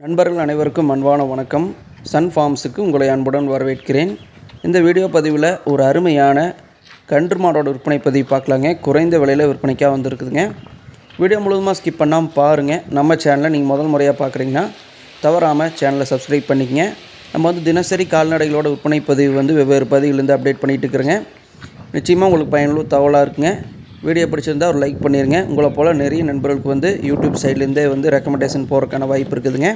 நண்பர்கள் அனைவருக்கும் அன்பான வணக்கம். சன் ஃபார்ம்ஸுக்கு உங்களை அன்புடன் வரவேற்கிறேன். இந்த வீடியோ பதிவில் ஒரு அருமையான கன்று மாடோட விற்பனை பதிவு பார்க்கலாங்க. குறைந்த விலையில் விற்பனைக்காக வந்திருக்குதுங்க. வீடியோ முழுவதுமாக ஸ்கிப் பண்ணாமல் பாருங்கள். நம்ம சேனலை நீங்கள் முதல் முறையாக பார்க்குறீங்கன்னா தவறாமல் சேனலை சப்ஸ்கிரைப் பண்ணிக்கங்க. நம்ம தினசரி கால்நடைகளோட விற்பனை பதிவு வெவ்வேறு பதிவுலேருந்து அப்டேட் பண்ணிகிட்டு இருக்கிறேங்க. நிச்சயமாக உங்களுக்கு பயனுள்ள தகவலாக இருக்குங்க. வீடியோ பிடிச்சிருந்தால் ஒரு லைக் பண்ணிடுங்க. உங்களை போல் நிறைய நண்பர்களுக்கு யூடியூப் சைட்லேருந்தே ரெக்கமெண்டேஷன் போகிறதுக்கான வாய்ப்பு இருக்குதுங்க.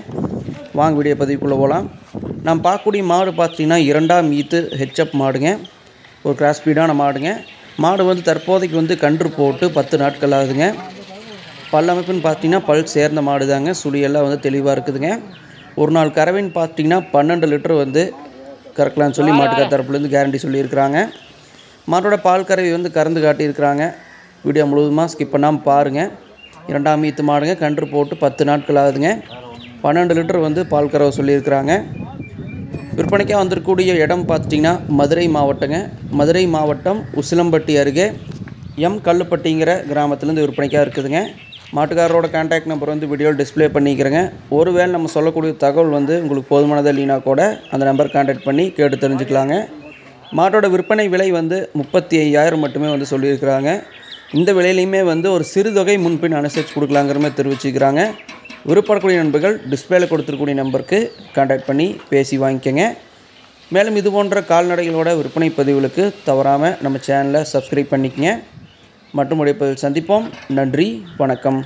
வாங்க வீடியோ பதிவுக்குள்ளே போகலாம். நான் பார்க்கக்கூடிய மாடு பார்த்தீங்கன்னா 2ஆம் ஈத்து ஹெச்அப் மாடுங்க. ஒரு கிராஸ் ஸ்பீடான மாடுங்க. மாடு தற்போதைக்கு கன்று போட்டு 10 நாட்கள் ஆகுதுங்க. பல்லமைப்புன்னு பார்த்தீங்கன்னா பல் சேர்ந்த மாடு தாங்க. சுழியெல்லாம் தெளிவாக இருக்குதுங்க. ஒரு நாள் கறவைன்னு பார்த்தீங்கன்னா 12 லிட்டர் கறக்கலான்னு சொல்லி மாட்டுக்கார் தரப்புலேருந்து கேரண்டி சொல்லியிருக்கிறாங்க. மாட்டோட பால் கறவை கறந்து காட்டியிருக்கிறாங்க. வீடியோ முழுவதுமாக ஸ்கிப் பண்ணாமல் பாருங்கள். 2ஆம் ஈத்து மாடுங்க. கன்று போட்டு 10 நாட்கள் ஆகுதுங்க. 12 லிட்டர் பால் கறவை சொல்லியிருக்கிறாங்க. விற்பனைக்காக வந்திருக்கக்கூடிய இடம் பார்த்திங்கன்னா மதுரை மாவட்டங்க. மதுரை மாவட்டம் உசிலம்பட்டி அருகே கல்லுப்பட்டிங்கிற கிராமத்துலேருந்து விற்பனைக்காக இருக்குதுங்க. மாட்டுக்காரரோட கான்டாக்ட் நம்பர் வீடியோவில் டிஸ்பிளே பண்ணிக்கிறேங்க. ஒருவேளை நம்ம சொல்லக்கூடிய தகவல் உங்களுக்கு போதுமானதாக இல்லைனா கூட அந்த நம்பர் கான்டாக்ட் பண்ணி கேட்டு தெரிஞ்சுக்கலாங்க. மாட்டோட விற்பனை விலை 35,000 மட்டுமே சொல்லியிருக்கிறாங்க. இந்த விலையிலையுமே ஒரு சிறு தொகை முன்பின் அனுசரித்து கொடுக்கலாங்கிற மாதிரி தெரிவிச்சுக்கிறாங்க. விருப்பப்படக்கூடிய நண்பர்கள் டிஸ்பிளேல கொடுத்துருக்கூடிய நம்பருக்கு கான்டாக்ட் பண்ணி பேசி வாங்கிக்கோங்க. மேலும் இது போன்ற கால்நடைகளோட விற்பனை பதிவுகளுக்கு தவறாமல் நம்ம சேனலை சப்ஸ்கிரைப் பண்ணிக்கங்க. மற்றும் உடைய பதிவில் சந்திப்போம். நன்றி, வணக்கம்.